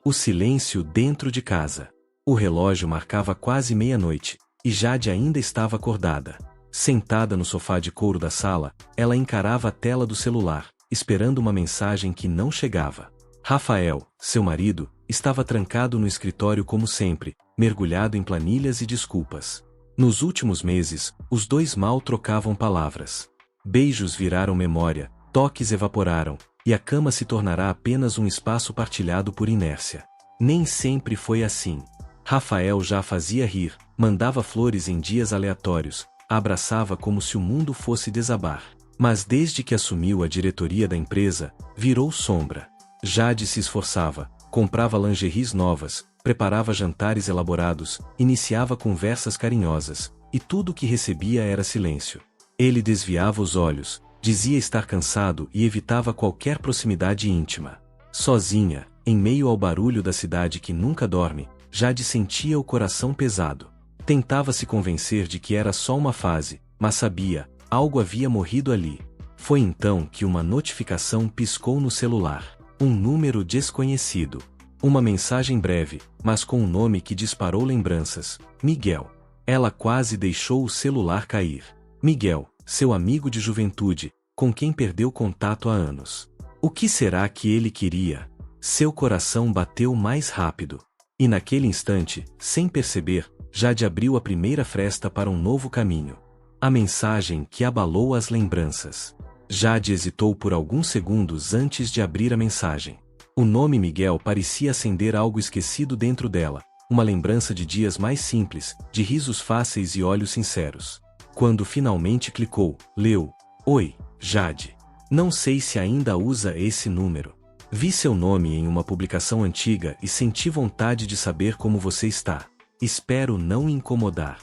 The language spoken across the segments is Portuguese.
O silêncio dentro de casa. O relógio marcava quase meia-noite, e Jade ainda estava acordada. Sentada no sofá de couro da sala, ela encarava a tela do celular, esperando uma mensagem que não chegava. Rafael, seu marido, estava trancado no escritório como sempre, mergulhado em planilhas e desculpas. Nos últimos meses, os dois mal trocavam palavras. Beijos viraram memória, toques evaporaram, e a cama se tornará apenas um espaço partilhado por inércia. Nem sempre foi assim. Rafael já a fazia rir, mandava flores em dias aleatórios, a abraçava como se o mundo fosse desabar. Mas desde que assumiu a diretoria da empresa, virou sombra. Jade se esforçava, comprava lingeries novas, preparava jantares elaborados, iniciava conversas carinhosas, e tudo o que recebia era silêncio. Ele desviava os olhos, dizia estar cansado e evitava qualquer proximidade íntima. Sozinha, em meio ao barulho da cidade que nunca dorme, Jade sentia o coração pesado. Tentava se convencer de que era só uma fase, mas sabia, algo havia morrido ali. Foi então que uma notificação piscou no celular. Um número desconhecido. Uma mensagem breve, mas com um nome que disparou lembranças: Miguel. Ela quase deixou o celular cair. Miguel, seu amigo de juventude, com quem perdeu contato há anos. O que será que ele queria? Seu coração bateu mais rápido. E naquele instante, sem perceber, Jade abriu a primeira fresta para um novo caminho. A mensagem que abalou as lembranças. Jade hesitou por alguns segundos antes de abrir a mensagem. O nome Miguel parecia acender algo esquecido dentro dela, uma lembrança de dias mais simples, de risos fáceis e olhos sinceros. Quando finalmente clicou, leu: Oi, Jade. Não sei se ainda usa esse número. Vi seu nome em uma publicação antiga e senti vontade de saber como você está. Espero não incomodar.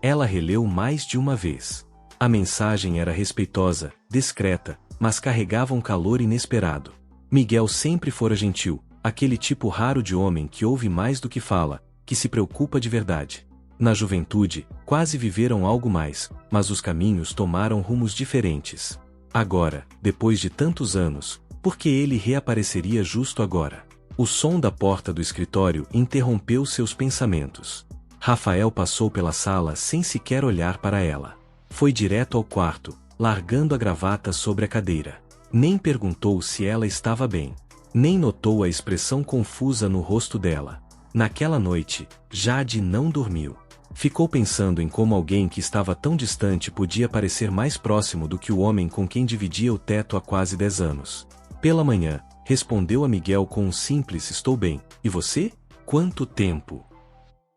Ela releu mais de uma vez. A mensagem era respeitosa, discreta, mas carregava um calor inesperado. Miguel sempre fora gentil, aquele tipo raro de homem que ouve mais do que fala, que se preocupa de verdade. Na juventude, quase viveram algo mais, mas os caminhos tomaram rumos diferentes. Agora, depois de tantos anos, por que ele reapareceria justo agora? O som da porta do escritório interrompeu seus pensamentos. Rafael passou pela sala sem sequer olhar para ela. Foi direto ao quarto, largando a gravata sobre a cadeira. Nem perguntou se ela estava bem. Nem notou a expressão confusa no rosto dela. Naquela noite, Jade não dormiu. Ficou pensando em como alguém que estava tão distante podia parecer mais próximo do que o homem com quem dividia o teto há quase 10 anos. Pela manhã, respondeu a Miguel com um simples "estou bem, e você? Quanto tempo?"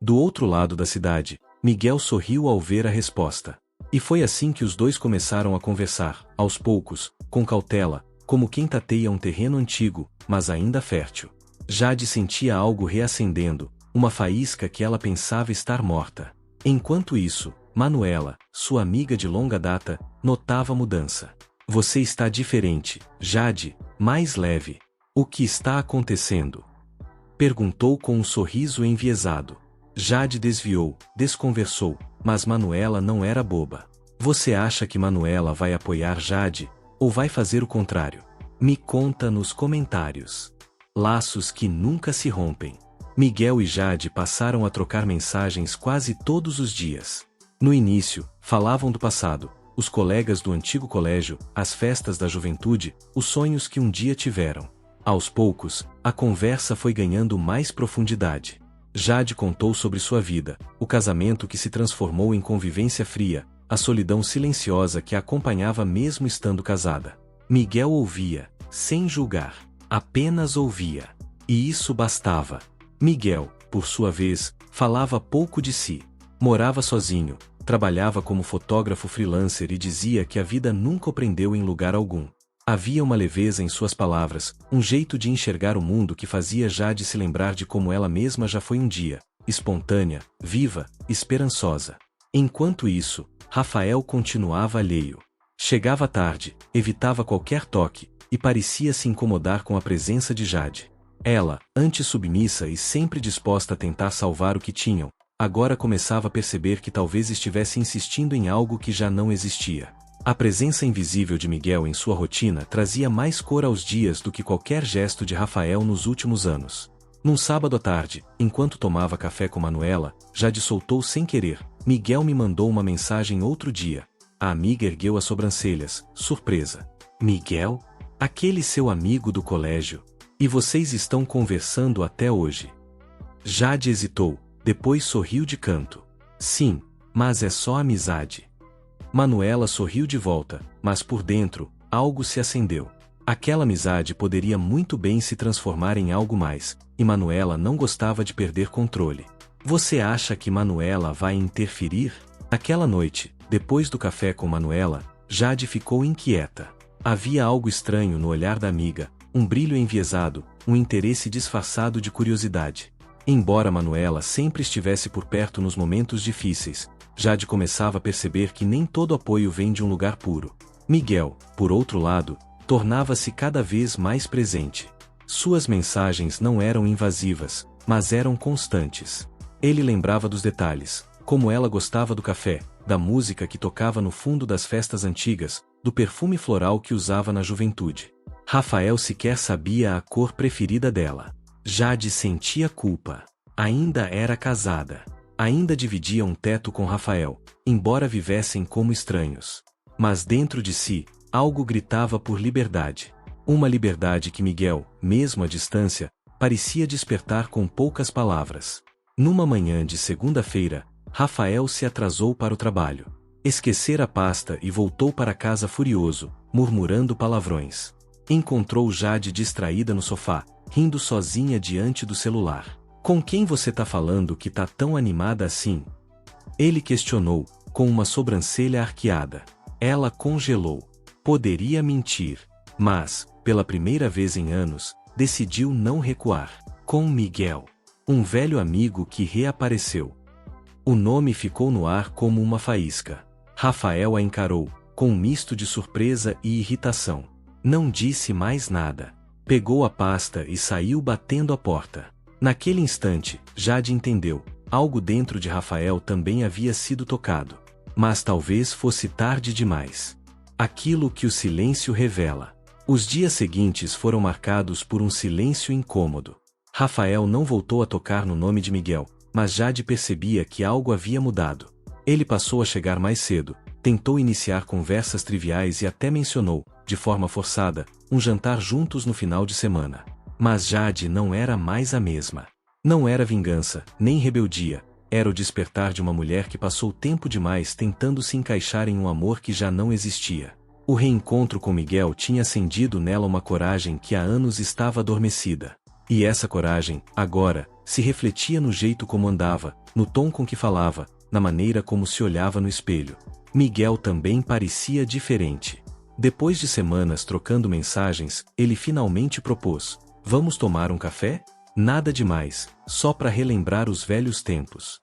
Do outro lado da cidade, Miguel sorriu ao ver a resposta. E foi assim que os dois começaram a conversar, aos poucos, com cautela, como quem tateia um terreno antigo, mas ainda fértil. Jade sentia algo reacendendo, uma faísca que ela pensava estar morta. Enquanto isso, Manuela, sua amiga de longa data, notava a mudança. Você está diferente, Jade, mais leve. O que está acontecendo? Perguntou com um sorriso enviesado. Jade desviou, desconversou, mas Manuela não era boba. Você acha que Manuela vai apoiar Jade, ou vai fazer o contrário? Me conta nos comentários. Laços que nunca se rompem. Miguel e Jade passaram a trocar mensagens quase todos os dias. No início, falavam do passado, os colegas do antigo colégio, as festas da juventude, os sonhos que um dia tiveram. Aos poucos, a conversa foi ganhando mais profundidade. Jade contou sobre sua vida, o casamento que se transformou em convivência fria, a solidão silenciosa que a acompanhava mesmo estando casada. Miguel ouvia, sem julgar, apenas ouvia. E isso bastava. Miguel, por sua vez, falava pouco de si. Morava sozinho, trabalhava como fotógrafo freelancer e dizia que a vida nunca o prendeu em lugar algum. Havia uma leveza em suas palavras, um jeito de enxergar o mundo que fazia Jade se lembrar de como ela mesma já foi um dia, espontânea, viva, esperançosa. Enquanto isso, Rafael continuava alheio. Chegava tarde, evitava qualquer toque, e parecia se incomodar com a presença de Jade. Ela, antes submissa e sempre disposta a tentar salvar o que tinham, agora começava a perceber que talvez estivesse insistindo em algo que já não existia. A presença invisível de Miguel em sua rotina trazia mais cor aos dias do que qualquer gesto de Rafael nos últimos anos. Num sábado à tarde, enquanto tomava café com Manuela, Jade soltou sem querer: Miguel me mandou uma mensagem outro dia. A amiga ergueu as sobrancelhas, surpresa. Miguel? Aquele seu amigo do colégio. E vocês estão conversando até hoje? Jade hesitou, depois sorriu de canto. Sim, mas é só amizade. Manuela sorriu de volta, mas por dentro, algo se acendeu. Aquela amizade poderia muito bem se transformar em algo mais, e Manuela não gostava de perder controle. Você acha que Manuela vai interferir? Naquela noite, depois do café com Manuela, Jade ficou inquieta. Havia algo estranho no olhar da amiga, um brilho enviesado, um interesse disfarçado de curiosidade. Embora Manuela sempre estivesse por perto nos momentos difíceis, Jade começava a perceber que nem todo apoio vem de um lugar puro. Miguel, por outro lado, tornava-se cada vez mais presente. Suas mensagens não eram invasivas, mas eram constantes. Ele lembrava dos detalhes, como ela gostava do café, da música que tocava no fundo das festas antigas, do perfume floral que usava na juventude. Rafael sequer sabia a cor preferida dela. Jade sentia culpa. Ainda era casada. Ainda dividia um teto com Rafael, embora vivessem como estranhos. Mas dentro de si, algo gritava por liberdade. Uma liberdade que Miguel, mesmo à distância, parecia despertar com poucas palavras. Numa manhã de segunda-feira, Rafael se atrasou para o trabalho. Esquecera a pasta e voltou para casa furioso, murmurando palavrões. Encontrou Jade distraída no sofá, rindo sozinha diante do celular. Com quem você tá falando que tá tão animada assim? Ele questionou, com uma sobrancelha arqueada. Ela congelou. Poderia mentir, mas, pela primeira vez em anos, decidiu não recuar. Com Miguel, um velho amigo que reapareceu. O nome ficou no ar como uma faísca. Rafael a encarou, com um misto de surpresa e irritação. Não disse mais nada. Pegou a pasta e saiu batendo a porta. Naquele instante, Jade entendeu, algo dentro de Rafael também havia sido tocado. Mas talvez fosse tarde demais. Aquilo que o silêncio revela. Os dias seguintes foram marcados por um silêncio incômodo. Rafael não voltou a tocar no nome de Miguel, mas Jade percebia que algo havia mudado. Ele passou a chegar mais cedo, tentou iniciar conversas triviais e até mencionou, de forma forçada, um jantar juntos no final de semana. Mas Jade não era mais a mesma. Não era vingança, nem rebeldia, era o despertar de uma mulher que passou tempo demais tentando se encaixar em um amor que já não existia. O reencontro com Miguel tinha acendido nela uma coragem que há anos estava adormecida. E essa coragem, agora, se refletia no jeito como andava, no tom com que falava, na maneira como se olhava no espelho. Miguel também parecia diferente. Depois de semanas trocando mensagens, ele finalmente propôs: vamos tomar um café? Nada demais, só para relembrar os velhos tempos.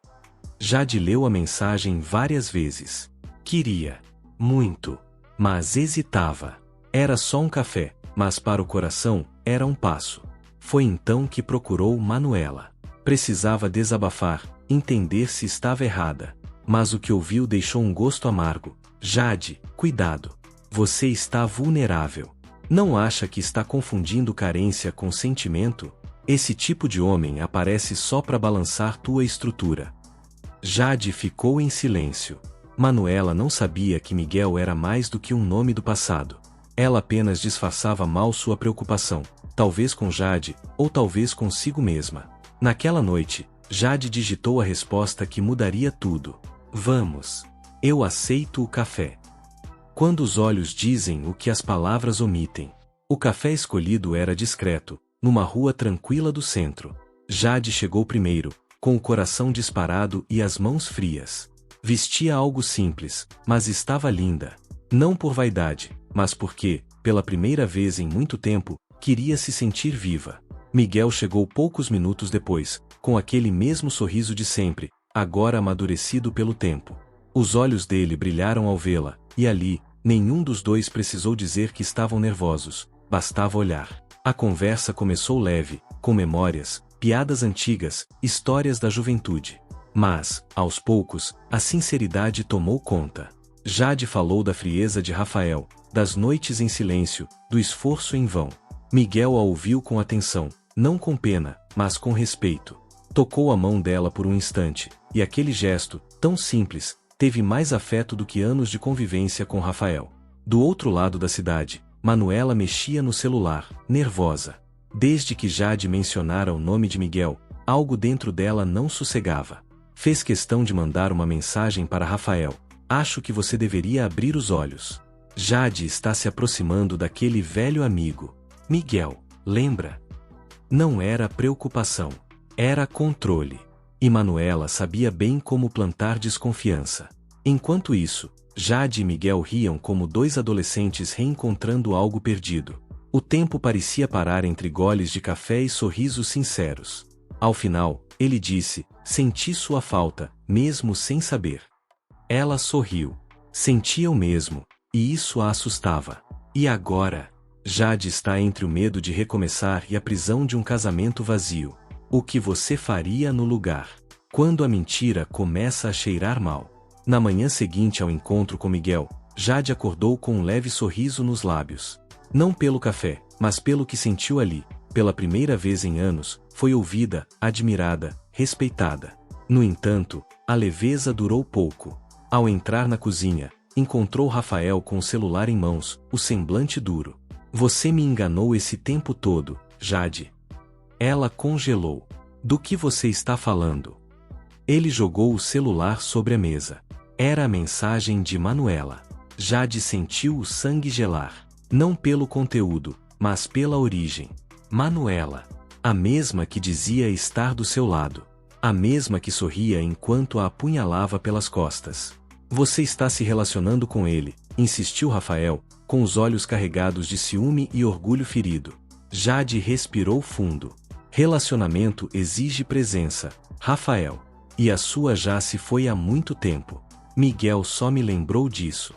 Jade leu a mensagem várias vezes. Queria. Muito. Mas hesitava. Era só um café, mas para o coração, era um passo. Foi então que procurou Manuela. Precisava desabafar, entender se estava errada. Mas o que ouviu deixou um gosto amargo. Jade, cuidado. Você está vulnerável. Não acha que está confundindo carência com sentimento? Esse tipo de homem aparece só para balançar tua estrutura. Jade ficou em silêncio. Manuela não sabia que Miguel era mais do que um nome do passado. Ela apenas disfarçava mal sua preocupação, talvez com Jade, ou talvez consigo mesma. Naquela noite, Jade digitou a resposta que mudaria tudo. Vamos. Eu aceito o café. Quando os olhos dizem o que as palavras omitem. O café escolhido era discreto, numa rua tranquila do centro. Jade chegou primeiro, com o coração disparado e as mãos frias. Vestia algo simples, mas estava linda. Não por vaidade, mas porque, pela primeira vez em muito tempo, queria se sentir viva. Miguel chegou poucos minutos depois, com aquele mesmo sorriso de sempre, agora amadurecido pelo tempo. Os olhos dele brilharam ao vê-la, e ali, nenhum dos dois precisou dizer que estavam nervosos, bastava olhar. A conversa começou leve, com memórias, piadas antigas, histórias da juventude. Mas, aos poucos, a sinceridade tomou conta. Jade falou da frieza de Rafael, das noites em silêncio, do esforço em vão. Miguel a ouviu com atenção, não com pena, mas com respeito. Tocou a mão dela por um instante, e aquele gesto, tão simples, teve mais afeto do que anos de convivência com Rafael. Do outro lado da cidade, Manuela mexia no celular, nervosa. Desde que Jade mencionara o nome de Miguel, algo dentro dela não sossegava. Fez questão de mandar uma mensagem para Rafael. Acho que você deveria abrir os olhos. Jade está se aproximando daquele velho amigo. Miguel, lembra? Não era preocupação. Era controle. E Manuela sabia bem como plantar desconfiança. Enquanto isso, Jade e Miguel riam como dois adolescentes reencontrando algo perdido. O tempo parecia parar entre goles de café e sorrisos sinceros. Ao final, ele disse: "Senti sua falta, mesmo sem saber." Ela sorriu. Sentia o mesmo, e isso a assustava. E agora? Jade está entre o medo de recomeçar e a prisão de um casamento vazio. O que você faria no lugar? Quando a mentira começa a cheirar mal. Na manhã seguinte ao encontro com Miguel, Jade acordou com um leve sorriso nos lábios. Não pelo café, mas pelo que sentiu ali. Pela primeira vez em anos, foi ouvida, admirada, respeitada. No entanto, a leveza durou pouco. Ao entrar na cozinha, encontrou Rafael com o celular em mãos, o semblante duro. "Você me enganou esse tempo todo, Jade." Ela congelou. "Do que você está falando?" Ele jogou o celular sobre a mesa. Era a mensagem de Manuela. Jade sentiu o sangue gelar. Não pelo conteúdo, mas pela origem. Manuela. A mesma que dizia estar do seu lado. A mesma que sorria enquanto a apunhalava pelas costas. "Você está se relacionando com ele", insistiu Rafael, com os olhos carregados de ciúme e orgulho ferido. Jade respirou fundo. "Relacionamento exige presença, Rafael. E a sua já se foi há muito tempo. Miguel só me lembrou disso."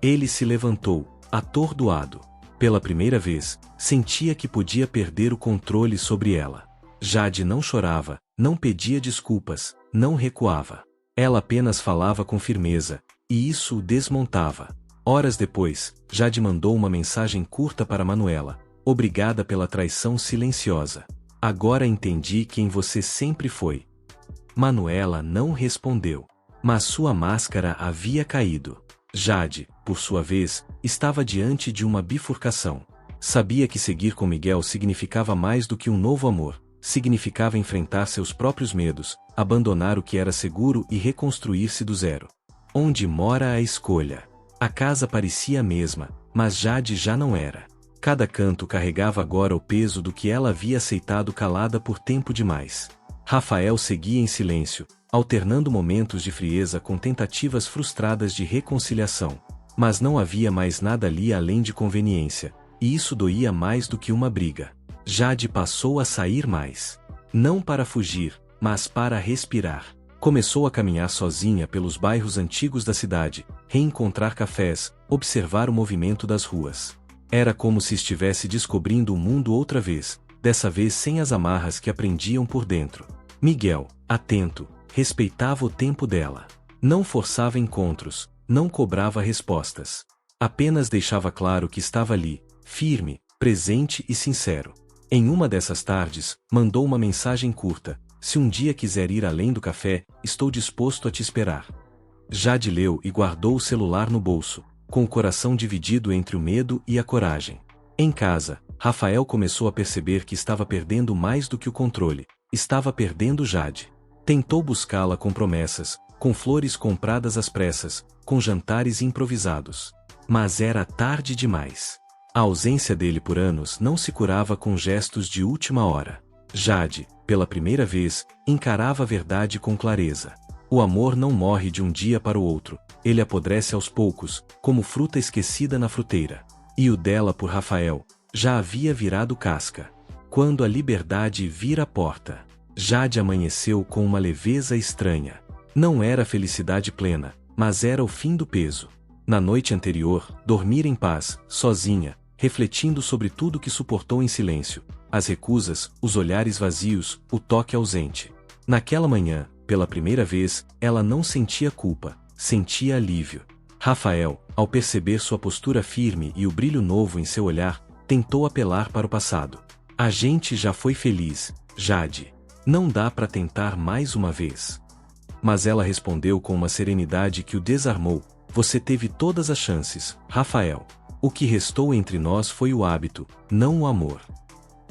Ele se levantou, atordoado. Pela primeira vez, sentia que podia perder o controle sobre ela. Jade não chorava, não pedia desculpas, não recuava. Ela apenas falava com firmeza, e isso o desmontava. Horas depois, Jade mandou uma mensagem curta para Manuela. "Obrigada pela traição silenciosa. Agora entendi quem você sempre foi." Manuela não respondeu. Mas sua máscara havia caído. Jade, por sua vez, estava diante de uma bifurcação. Sabia que seguir com Miguel significava mais do que um novo amor. Significava enfrentar seus próprios medos, abandonar o que era seguro e reconstruir-se do zero. Onde mora a escolha? A casa parecia a mesma, mas Jade já não era. Cada canto carregava agora o peso do que ela havia aceitado calada por tempo demais. Rafael seguia em silêncio, alternando momentos de frieza com tentativas frustradas de reconciliação. Mas não havia mais nada ali além de conveniência, e isso doía mais do que uma briga. Jade passou a sair mais. Não para fugir, mas para respirar. Começou a caminhar sozinha pelos bairros antigos da cidade, reencontrar cafés, observar o movimento das ruas. Era como se estivesse descobrindo o mundo outra vez, dessa vez sem as amarras que a prendiam por dentro. Miguel, atento, respeitava o tempo dela. Não forçava encontros, não cobrava respostas. Apenas deixava claro que estava ali, firme, presente e sincero. Em uma dessas tardes, mandou uma mensagem curta: "Se um dia quiser ir além do café, estou disposto a te esperar." Jade leu e guardou o celular no bolso, com o coração dividido entre o medo e a coragem. Em casa, Rafael começou a perceber que estava perdendo mais do que o controle. Estava perdendo Jade. Tentou buscá-la com promessas, com flores compradas às pressas, com jantares improvisados. Mas era tarde demais. A ausência dele por anos não se curava com gestos de última hora. Jade, pela primeira vez, encarava a verdade com clareza. O amor não morre de um dia para o outro, ele apodrece aos poucos, como fruta esquecida na fruteira. E o dela por Rafael já havia virado casca. Quando a liberdade vira a porta, Jade amanheceu com uma leveza estranha. Não era felicidade plena, mas era o fim do peso. Na noite anterior, dormira em paz, sozinha, refletindo sobre tudo que suportou em silêncio, as recusas, os olhares vazios, o toque ausente. Naquela manhã, pela primeira vez, ela não sentia culpa, sentia alívio. Rafael, ao perceber sua postura firme e o brilho novo em seu olhar, tentou apelar para o passado. "A gente já foi feliz, Jade, não dá para tentar mais uma vez. Mas ela respondeu com uma serenidade que o desarmou: você teve todas as chances, Rafael. O que restou entre nós foi o hábito, não o amor.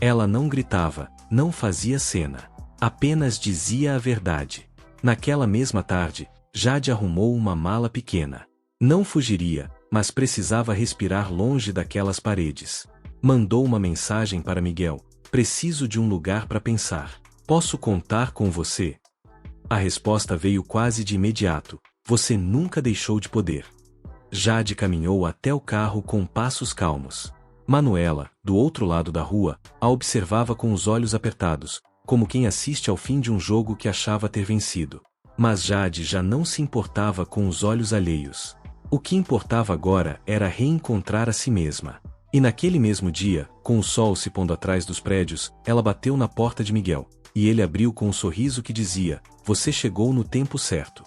Ela não gritava, não fazia cena. Apenas dizia a verdade. Naquela mesma tarde, Jade arrumou uma mala pequena. Não fugiria, mas precisava respirar longe daquelas paredes. Mandou uma mensagem para Miguel: preciso de um lugar para pensar. Posso contar com você? A resposta veio quase de imediato: você nunca deixou de poder. Jade caminhou até o carro com passos calmos. Manuela, do outro lado da rua, a observava com os olhos apertados, como quem assiste ao fim de um jogo que achava ter vencido. Mas Jade já não se importava com os olhos alheios. O que importava agora era reencontrar a si mesma. E naquele mesmo dia, com o sol se pondo atrás dos prédios, ela bateu na porta de Miguel, e ele abriu com um sorriso que dizia: você chegou no tempo certo.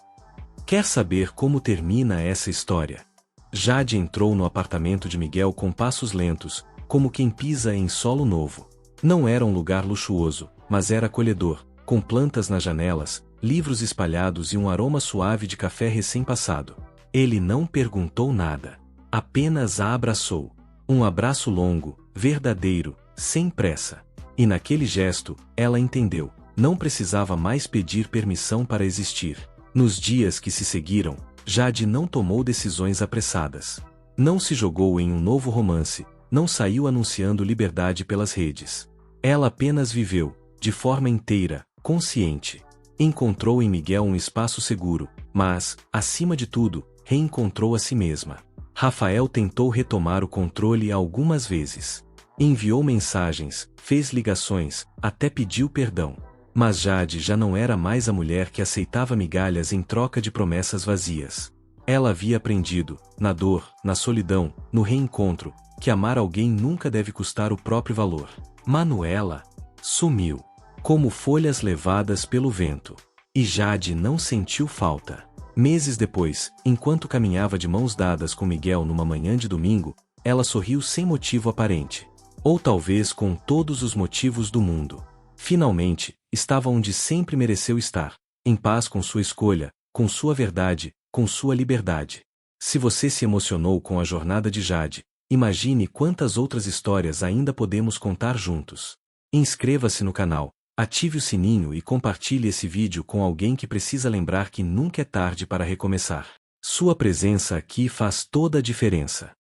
Quer saber como termina essa história? Jade entrou no apartamento de Miguel com passos lentos, como quem pisa em solo novo. Não era um lugar luxuoso, mas era acolhedor, com plantas nas janelas, livros espalhados e um aroma suave de café recém-passado. Ele não perguntou nada. Apenas a abraçou. Um abraço longo, verdadeiro, sem pressa. E naquele gesto, ela entendeu: não precisava mais pedir permissão para existir. Nos dias que se seguiram, Jade não tomou decisões apressadas. Não se jogou em um novo romance, não saiu anunciando liberdade pelas redes. Ela apenas viveu, de forma inteira, consciente. Encontrou em Miguel um espaço seguro, mas, acima de tudo, reencontrou a si mesma. Rafael tentou retomar o controle algumas vezes. Enviou mensagens, fez ligações, até pediu perdão. Mas Jade já não era mais a mulher que aceitava migalhas em troca de promessas vazias. Ela havia aprendido, na dor, na solidão, no reencontro, que amar alguém nunca deve custar o próprio valor. Manuela sumiu, como folhas levadas pelo vento. E Jade não sentiu falta. Meses depois, enquanto caminhava de mãos dadas com Miguel numa manhã de domingo, ela sorriu sem motivo aparente. Ou talvez com todos os motivos do mundo. Finalmente, estava onde sempre mereceu estar, em paz com sua escolha, com sua verdade, com sua liberdade. Se você se emocionou com a jornada de Jade, imagine quantas outras histórias ainda podemos contar juntos. Inscreva-se no canal, ative o sininho e compartilhe esse vídeo com alguém que precisa lembrar que nunca é tarde para recomeçar. Sua presença aqui faz toda a diferença.